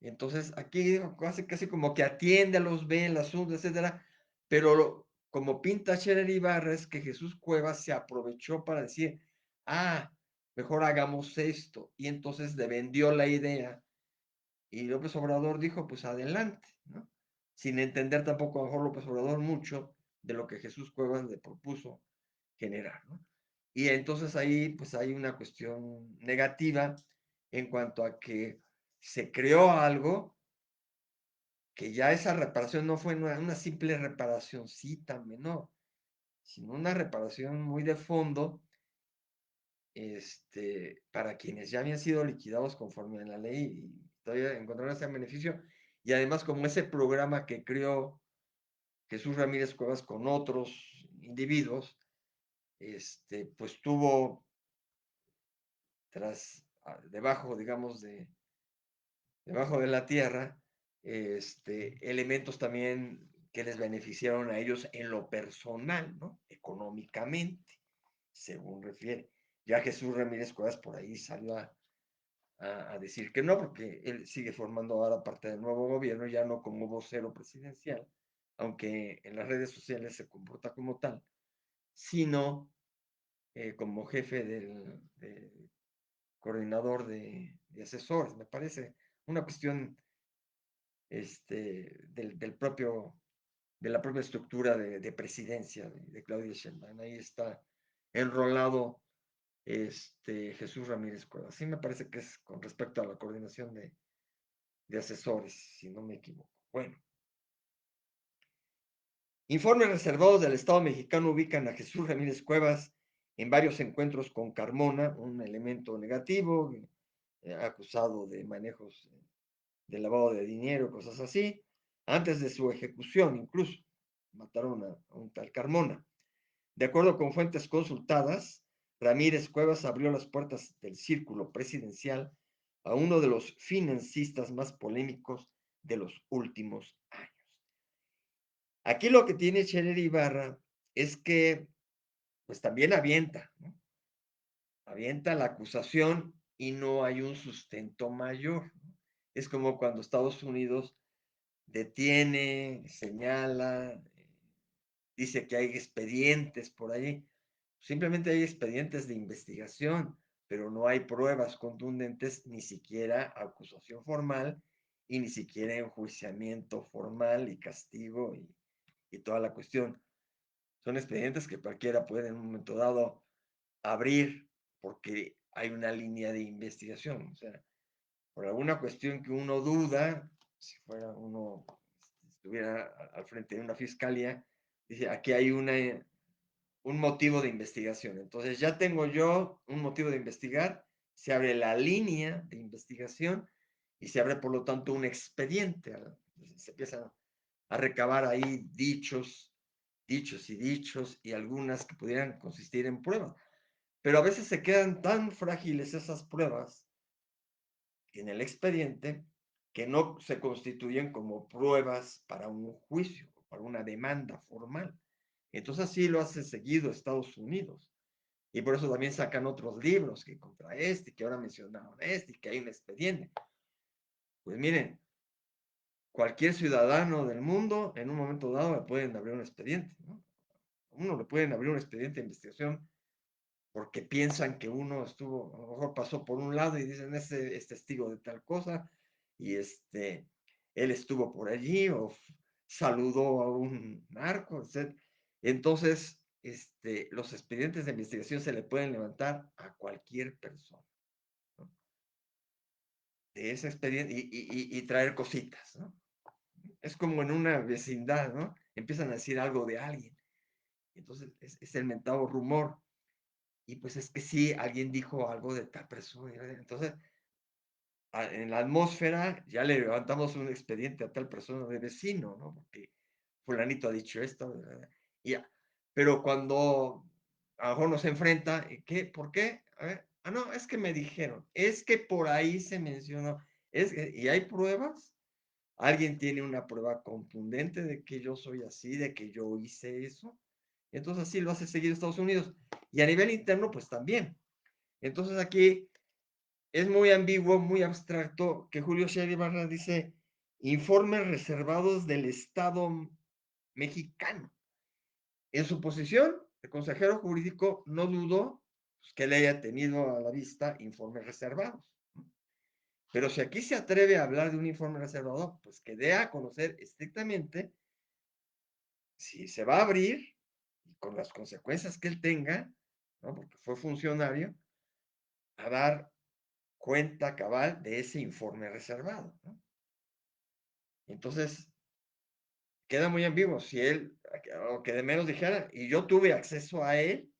Speaker 1: Entonces, aquí casi como que atiende a los ve el asunto, etcétera, pero como pinta Scherer Ibarra es que Jesús Cuevas se aprovechó para decir, mejor hagamos esto, y entonces le vendió la idea, y López Obrador dijo, pues adelante, ¿no? Sin entender tampoco a lo mejor López Obrador mucho de lo que Jesús Cuevas le propuso generar, ¿no? Y entonces ahí pues hay una cuestión negativa en cuanto a que se creó algo que ya esa reparación no fue una simple reparacioncita menor, sino una reparación muy de fondo, para quienes ya habían sido liquidados conforme a la ley y todavía encontraron ese beneficio. Y además, como ese programa que creó Jesús Ramírez Cuevas con otros individuos, pues tuvo debajo, digamos, debajo de la tierra, elementos también que les beneficiaron a ellos en lo personal, ¿no? Económicamente, según refiere. Ya Jesús Ramírez Cuevas por ahí salió a decir que no, porque él sigue formando ahora parte del nuevo gobierno, ya no como vocero presidencial, aunque en las redes sociales se comporta como tal, sino como jefe del coordinador de asesores, me parece una cuestión del propio, de la propia estructura de presidencia de Claudia Sheinbaum. Ahí está enrolado Jesús Ramírez Cuevas. Sí me parece que es con respecto a la coordinación de asesores, si no me equivoco. Bueno. Informes reservados del Estado mexicano ubican a Jesús Ramírez Cuevas en varios encuentros con Carmona, un elemento negativo, acusado de manejos de lavado de dinero, cosas así, antes de su ejecución incluso. Mataron a un tal Carmona. De acuerdo con fuentes consultadas, Ramírez Cuevas abrió las puertas del círculo presidencial a uno de los financistas más polémicos de los últimos años. Aquí lo que tiene Scherer Ibarra es que, pues también avienta, ¿no? Avienta la acusación y no hay un sustento mayor, ¿no? Es como cuando Estados Unidos detiene, señala, dice que hay expedientes por ahí. Simplemente hay expedientes de investigación, pero no hay pruebas contundentes, ni siquiera acusación formal y ni siquiera enjuiciamiento formal y castigo y toda la cuestión. Son expedientes que cualquiera puede en un momento dado abrir porque hay una línea de investigación. O sea, por alguna cuestión que uno duda, si fuera uno, estuviera al frente de una fiscalía, dice, aquí hay un motivo de investigación. Entonces ya tengo yo un motivo de investigar, se abre la línea de investigación y se abre por lo tanto un expediente. Se empieza a recabar ahí dichos y algunas que pudieran consistir en pruebas. Pero a veces se quedan tan frágiles esas pruebas en el expediente que no se constituyen como pruebas para un juicio, para una demanda formal. Entonces así lo hace seguido Estados Unidos. Y por eso también sacan otros libros que contra este, que ahora mencionaron este, y que hay un expediente. Pues miren, cualquier ciudadano del mundo en un momento dado le pueden abrir un expediente, ¿no? Uno le pueden abrir un expediente de investigación porque piensan que uno estuvo, a lo mejor pasó por un lado y dicen, ese es testigo de tal cosa, y él estuvo por allí, o saludó a un narco, etc. Entonces, los expedientes de investigación se le pueden levantar a cualquier persona, ¿no? De ese expediente y traer cositas, ¿no? Es como en una vecindad, ¿no? Empiezan a decir algo de alguien. Entonces, es el mentado rumor. Y pues es que sí, alguien dijo algo de tal persona. Entonces, en la atmósfera ya le levantamos un expediente a tal persona de vecino, ¿no? Porque fulanito ha dicho esto, y ya. Pero cuando a lo mejor nos enfrenta, ¿qué? ¿Por qué? A ver, no, es que me dijeron, es que por ahí se mencionó, y hay pruebas. Alguien tiene una prueba contundente de que yo soy así, de que yo hice eso. Entonces así lo hace seguir Estados Unidos. Y a nivel interno, pues también. Entonces aquí es muy ambiguo, muy abstracto, que Julio Scherer Ibarra dice informes reservados del Estado mexicano. En su posición, el consejero jurídico no dudó pues, que le haya tenido a la vista informes reservados. Pero si aquí se atreve a hablar de un informe reservado, pues que dé a conocer estrictamente si se va a abrir y con las consecuencias que él tenga, ¿no? Porque fue funcionario, a dar cuenta cabal de ese informe reservado, ¿no? Entonces, queda muy ambiguo si él, o que de menos dijera, y yo tuve acceso a él,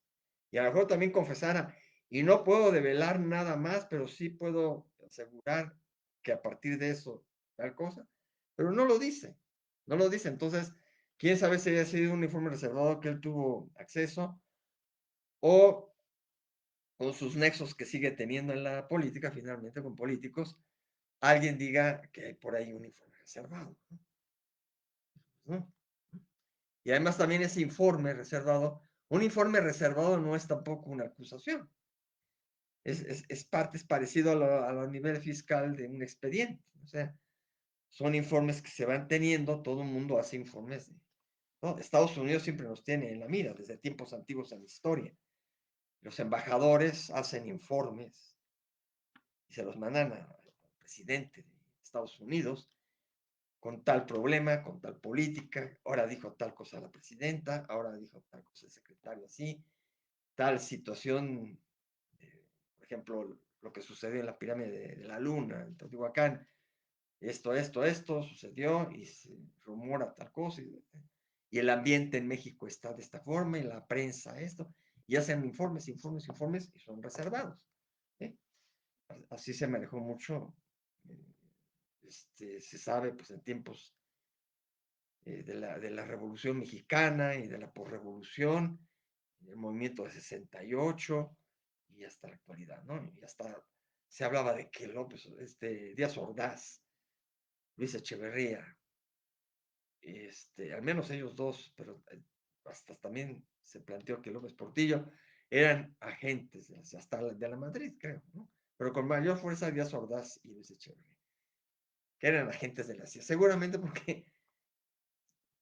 Speaker 1: y a lo mejor también confesara, y no puedo develar nada más, pero sí puedo asegurar que a partir de eso, tal cosa, pero no lo dice, no lo dice. Entonces, quién sabe si haya sido un informe reservado que él tuvo acceso, o con sus nexos que sigue teniendo en la política, finalmente con políticos, alguien diga que hay por ahí un informe reservado, ¿no? Y además también ese informe reservado, un informe reservado no es tampoco una acusación. Es parecido a lo nivel fiscal de un expediente. O sea, son informes que se van teniendo, todo el mundo hace informes. ¿No? Estados Unidos siempre nos tiene en la mira, desde tiempos antiguos en la historia. Los embajadores hacen informes y se los mandan al presidente de Estados Unidos con tal problema, con tal política, ahora dijo tal cosa la presidenta, ahora dijo tal cosa el secretario así, tal situación, por ejemplo, lo que sucedió en la pirámide de la luna, en Teotihuacán, esto sucedió y se rumora tal cosa, y el ambiente en México está de esta forma, y la prensa esto, y hacen informes, y son reservados. ¿Eh? Así se manejó mucho, se sabe, pues en tiempos de la Revolución Mexicana y de la posrevolución, el movimiento de 68 y hasta la actualidad, ¿no? Y hasta se hablaba de que López, Díaz Ordaz, Luis Echeverría, al menos ellos dos, pero hasta también se planteó que López Portillo eran agentes hasta de la Madrid, creo, ¿no? Pero con mayor fuerza Díaz Ordaz y Luis Echeverría, que eran agentes de la CIA, seguramente porque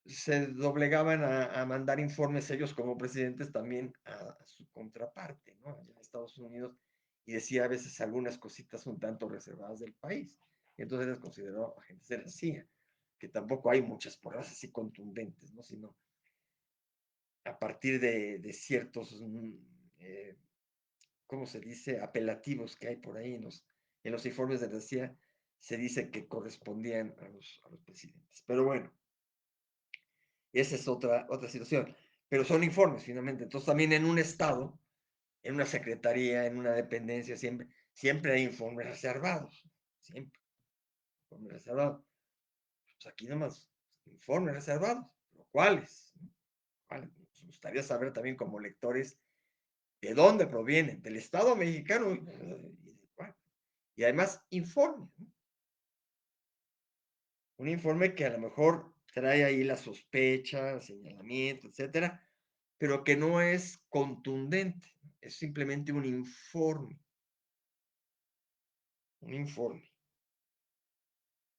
Speaker 1: se doblegaban a mandar informes ellos como presidentes también a su contraparte, ¿no? Allá en Estados Unidos, y decía a veces algunas cositas un tanto reservadas del país. Y entonces les consideró agentes de la CIA, que tampoco hay muchas pruebas así contundentes, ¿no? Sino a partir de ciertos, ¿cómo se dice? Apelativos que hay por ahí en los informes de la CIA, se dice que correspondían a los presidentes. Pero bueno, esa es otra situación. Pero son informes finalmente. Entonces también en un estado, en una secretaría, en una dependencia, siempre hay informes reservados. Siempre. Informes reservados. Pues aquí nomás informes reservados. ¿Cuáles? ¿Cuáles? Nos gustaría saber también como lectores de dónde provienen, del Estado mexicano y además informes, ¿no? Un informe que a lo mejor trae ahí la sospecha, señalamiento, etcétera, pero que no es contundente, es simplemente un informe, un informe.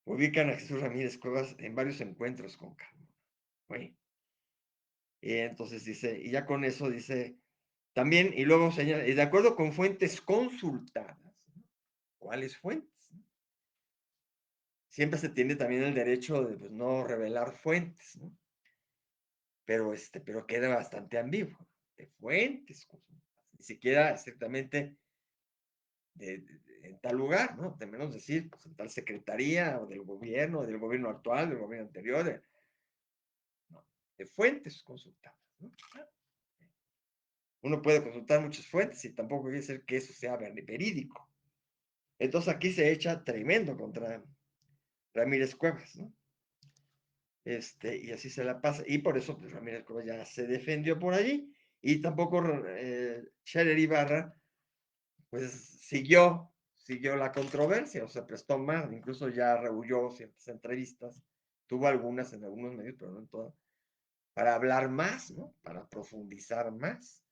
Speaker 1: Ubican a Jesús Ramírez Cuevas en varios encuentros con Carmen. Bueno, y entonces dice, y ya con eso dice, también, y luego señala, y de acuerdo con fuentes consultadas, ¿no? ¿Cuáles fuentes? Siempre se tiene también el derecho de pues, no revelar fuentes, ¿no? Pero queda bastante ambiguo, de fuentes consultadas, ni siquiera exactamente en tal lugar, ¿no? De menos decir, pues, en tal secretaría, o del gobierno actual, del gobierno anterior, no, de fuentes consultadas, ¿no? Uno puede consultar muchas fuentes y tampoco quiere decir que eso sea verídico. Entonces aquí se echa tremendo contra Ramírez Cuevas, ¿no? Y así se la pasa. Y por eso pues, Ramírez Cuevas ya se defendió por allí. Y tampoco Scherer Ibarra, pues siguió la controversia, o se prestó más, incluso ya rehuyó ciertas entrevistas, tuvo algunas en algunos medios, pero no en todas, para hablar más, ¿no? Para profundizar más,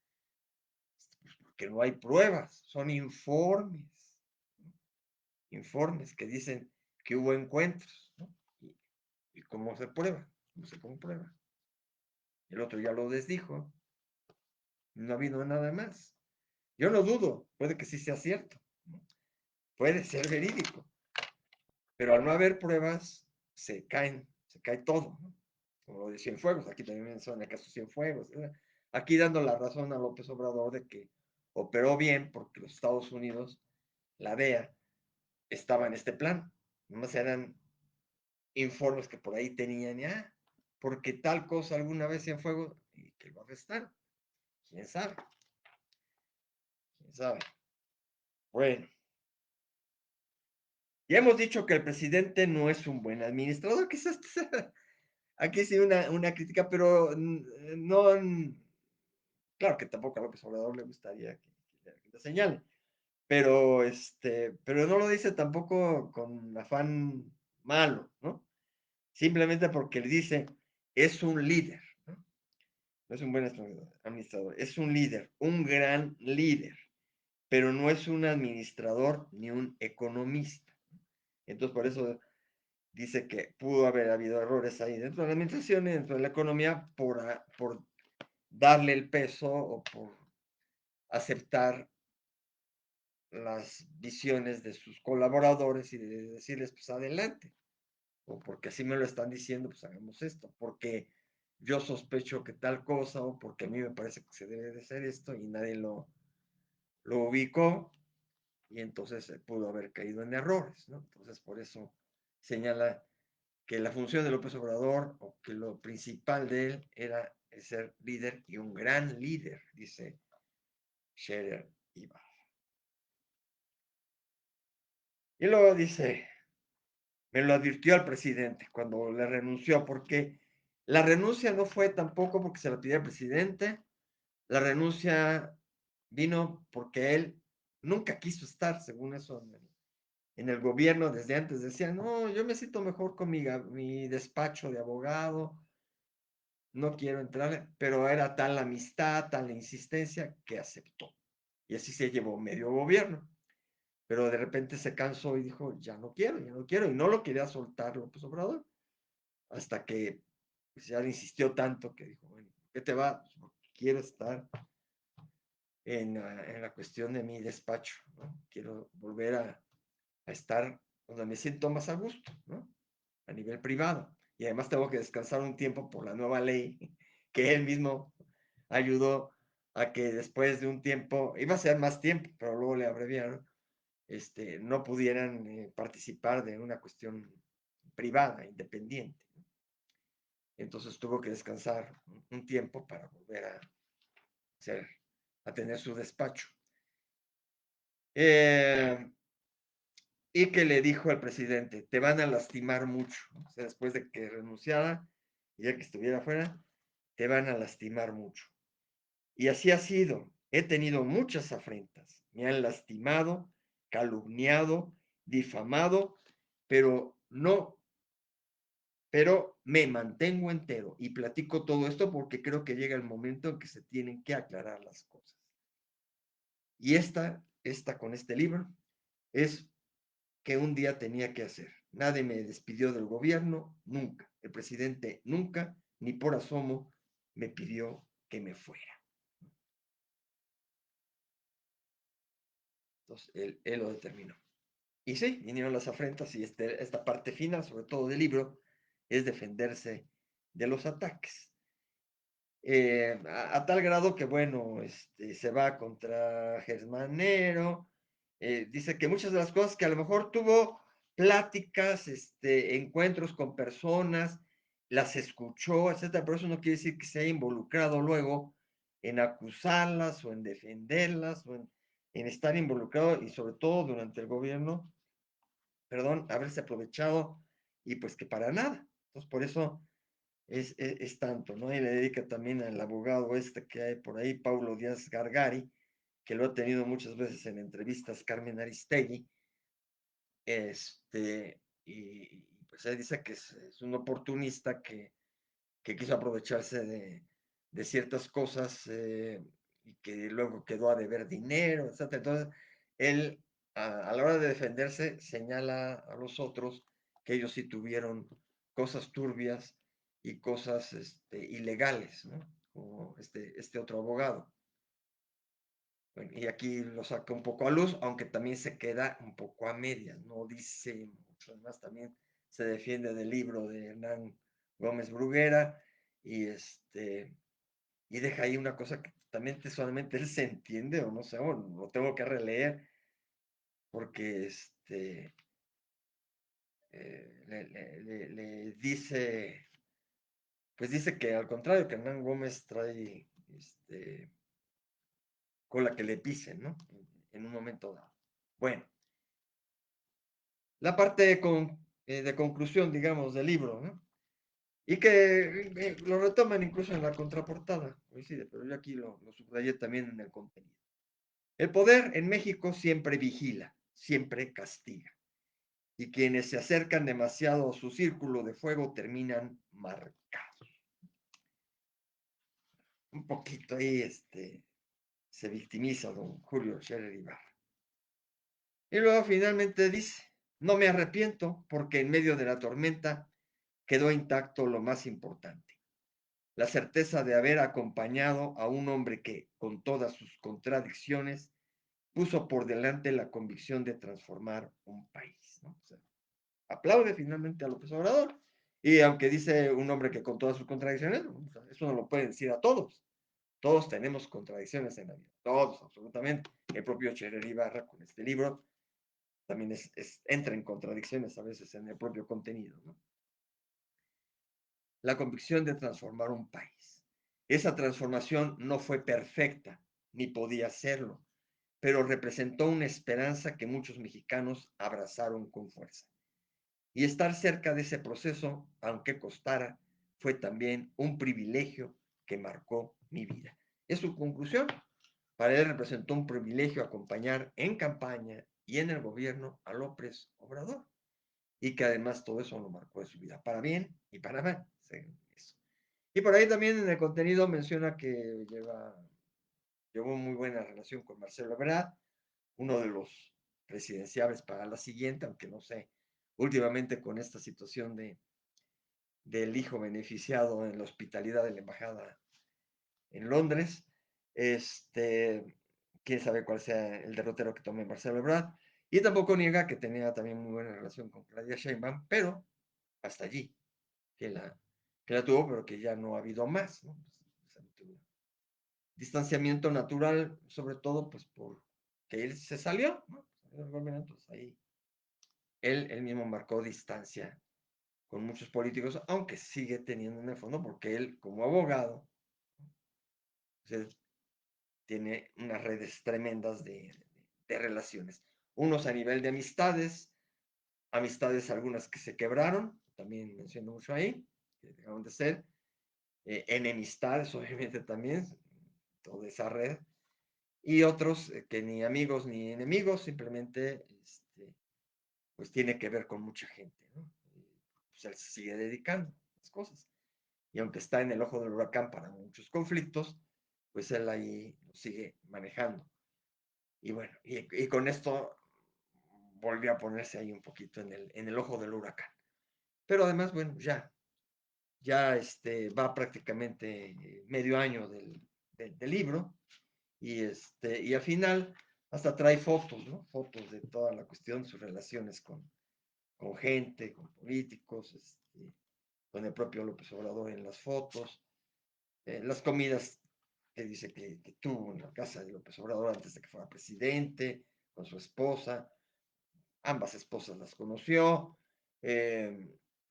Speaker 1: pues porque no hay pruebas, son informes, ¿no? Informes que dicen que hubo encuentros, ¿no? ¿Y cómo se prueba? ¿Cómo se comprueba? El otro ya lo desdijo, no ha habido nada más. Yo no dudo, puede que sí sea cierto, ¿no? Puede ser verídico, pero al no haber pruebas, se cae todo, ¿no? Como lo de Cienfuegos, aquí también menciona el caso de Cienfuegos, ¿verdad? Aquí dando la razón a López Obrador de que operó bien porque los Estados Unidos, la DEA, estaba en este plan, nomás eran informes que por ahí tenían ya, porque tal cosa alguna vez Cienfuegos, y que lo arrestaron, quién sabe, quién sabe. Bueno, ya hemos dicho que el presidente no es un buen administrador, quizás aquí sí una crítica, pero no, claro que tampoco a López Obrador le gustaría que le señale, pero no lo dice tampoco con afán malo, ¿no? Simplemente porque le dice, es un líder, ¿no? No es un buen administrador, es un líder, un gran líder, pero no es un administrador ni un economista. Entonces, por eso dice que pudo haber habido errores ahí dentro de la administración y dentro de la economía por darle el peso o por aceptar las visiones de sus colaboradores y de decirles, pues adelante, o porque así me lo están diciendo, pues hagamos esto, porque yo sospecho que tal cosa, o porque a mí me parece que se debe de hacer esto y nadie lo ubicó, y entonces pudo haber caído en errores, ¿no? Entonces por eso señala que la función de López Obrador, o que lo principal de él era ser líder y un gran líder, dice Scherer Ibarra. Y luego dice, me lo advirtió al presidente cuando le renunció, porque la renuncia no fue tampoco porque se la pidió el presidente, la renuncia vino porque él nunca quiso estar, según eso, en el gobierno desde antes. Decía, no, yo me siento mejor con mi despacho de abogado, no quiero entrar, pero era tal la amistad, tal la insistencia que aceptó. Y así se llevó medio gobierno. Pero de repente se cansó y dijo, ya no quiero, y no lo quería soltar López Obrador, hasta que pues, ya le insistió tanto que dijo, bueno, ¿qué te va? Pues, porque quiero estar en la cuestión de mi despacho, ¿no? Quiero volver a estar donde me siento más a gusto, ¿no? A nivel privado. Y además tengo que descansar un tiempo por la nueva ley que él mismo ayudó a que después de un tiempo, iba a ser más tiempo, pero luego le abreviaron, no pudieran participar de una cuestión privada, independiente. Entonces tuvo que descansar un tiempo para volver ser, a tener su despacho. y que le dijo al presidente, te van a lastimar mucho, ¿no? O sea, después de que renunciara y ya que estuviera fuera, te van a lastimar mucho. Y así ha sido. He tenido muchas afrentas. Me han lastimado, calumniado, difamado, pero no, pero me mantengo entero y platico todo esto porque creo que llega el momento en que se tienen que aclarar las cosas. Y esta con este libro, es que un día tenía que hacer. Nadie me despidió del gobierno, nunca. El presidente nunca, ni por asomo, me pidió que me fuera. Entonces, él lo determinó. Y sí, vinieron las afrentas y esta parte final, sobre todo del libro, es defenderse de los ataques. A tal grado que, bueno, se va contra Germanero, dice que muchas de las cosas que a lo mejor tuvo pláticas, encuentros con personas, las escuchó, etcétera, pero eso no quiere decir que se haya involucrado luego en acusarlas o en defenderlas o en estar involucrado y sobre todo durante el gobierno, perdón, haberse aprovechado y pues que para nada. Entonces, por eso es tanto, ¿no? Y le dedica también al abogado que hay por ahí, Paulo Díaz Gargari, que lo ha tenido muchas veces en entrevistas Carmen Aristegui, y pues él dice que es un oportunista que quiso aprovecharse de ciertas cosas y que luego quedó a deber dinero, etcétera. Entonces, él a la hora de defenderse señala a los otros que ellos sí tuvieron cosas turbias y cosas ilegales, ¿no? Como este otro abogado. Bueno, y aquí lo saca un poco a luz, aunque también se queda un poco a medias, no dice mucho. Además, también se defiende del libro de Hernán Gómez Bruguera y deja ahí una cosa que también solamente él se entiende, o no sé, o lo tengo que releer, porque le dice, pues dice que al contrario, que Hernán Gómez trae cola que le pisen, ¿no? En un momento dado. Bueno, la parte de conclusión, digamos, del libro, ¿no? Y que lo retoman incluso en la contraportada, coincide, pero yo aquí lo subrayé también en el contenido. El poder en México siempre vigila, siempre castiga, y quienes se acercan demasiado a su círculo de fuego terminan marcados. Un poquito ahí se victimiza don Julio Scherer Ibarra. Y luego finalmente dice, no me arrepiento porque en medio de la tormenta quedó intacto lo más importante, la certeza de haber acompañado a un hombre que, con todas sus contradicciones, puso por delante la convicción de transformar un país, ¿no? O sea, aplaude finalmente a López Obrador, y aunque dice un hombre que con todas sus contradicciones, o sea, eso no lo pueden decir a todos tenemos contradicciones en la vida, todos, absolutamente. El propio Scherer Ibarra con este libro también entra en contradicciones a veces en el propio contenido, ¿no? La convicción de transformar un país. Esa transformación no fue perfecta, ni podía serlo, pero representó una esperanza que muchos mexicanos abrazaron con fuerza. Y estar cerca de ese proceso, aunque costara, fue también un privilegio que marcó mi vida. Es su conclusión. Para él representó un privilegio acompañar en campaña y en el gobierno a López Obrador. Y que además todo eso lo marcó de su vida, para bien y para mal. Eso. Y por ahí también en el contenido menciona que llevó muy buena relación con Marcelo Ebrard, uno de los presidenciables para la siguiente, aunque no sé, últimamente con esta situación del hijo beneficiado en la hospitalidad de la embajada en Londres, quién sabe cuál sea el derrotero que tome Marcelo Ebrard, y tampoco niega que tenía también muy buena relación con Claudia Sheinbaum, pero hasta allí, que la, que la tuvo, pero que ya no ha habido más, ¿no? Distanciamiento natural, sobre todo, pues porque él se salió, ¿no? Entonces ahí él mismo marcó distancia con muchos políticos, aunque sigue teniendo en el fondo, porque él como abogado, pues, tiene unas redes tremendas de relaciones, unos a nivel de amistades, amistades algunas que se quebraron, también menciono mucho ahí, que dejaron de ser, enemistades obviamente también, toda esa red, y otros que ni amigos ni enemigos, simplemente pues tiene que ver con mucha gente, ¿no? Pues él se sigue dedicando a las cosas. Y aunque está en el ojo del huracán para muchos conflictos, pues él ahí lo sigue manejando. Y bueno, y con esto volvió a ponerse ahí un poquito en el ojo del huracán. Pero además, bueno, ya va prácticamente medio año del libro y al final hasta trae fotos, ¿no? Fotos de toda la cuestión, sus relaciones con gente, con políticos, con el propio López Obrador en las fotos, las comidas que dice que tuvo en la casa de López Obrador antes de que fuera presidente, con su esposa, ambas esposas las conoció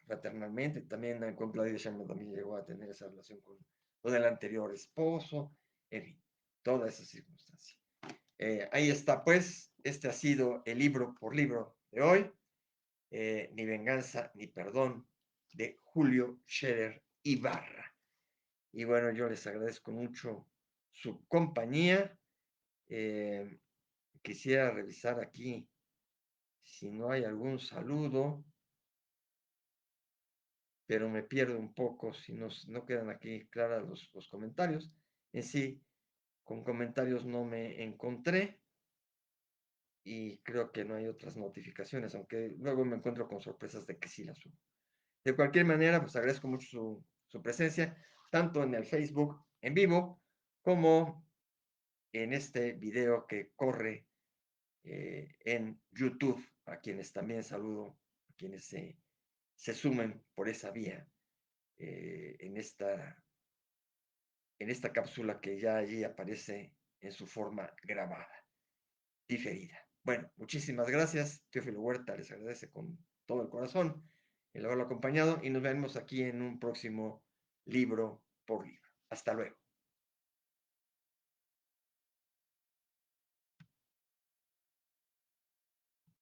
Speaker 1: fraternalmente, también con Claudia Sheinbaum también llegó a tener esa relación con el anterior esposo, en fin, toda esa circunstancia. Ahí está, pues, este ha sido el libro por libro de hoy, Ni venganza ni perdón, de Julio Scherer Ibarra. Y bueno, yo les agradezco mucho su compañía. Eh, Quisiera revisar aquí si no hay algún saludo, pero me pierdo un poco si no quedan aquí claras los comentarios. En sí, con comentarios no me encontré y creo que no hay otras notificaciones, aunque luego me encuentro con sorpresas de que sí las subo. De cualquier manera, pues agradezco mucho su presencia, tanto en el Facebook en vivo como en este video que corre en YouTube, a quienes también saludo, a quienes se sumen por esa vía en esta cápsula que ya allí aparece en su forma grabada, diferida. Bueno, muchísimas gracias. Teófilo Huerta les agradece con todo el corazón el haberlo acompañado y nos vemos aquí en un próximo libro por libro. Hasta luego.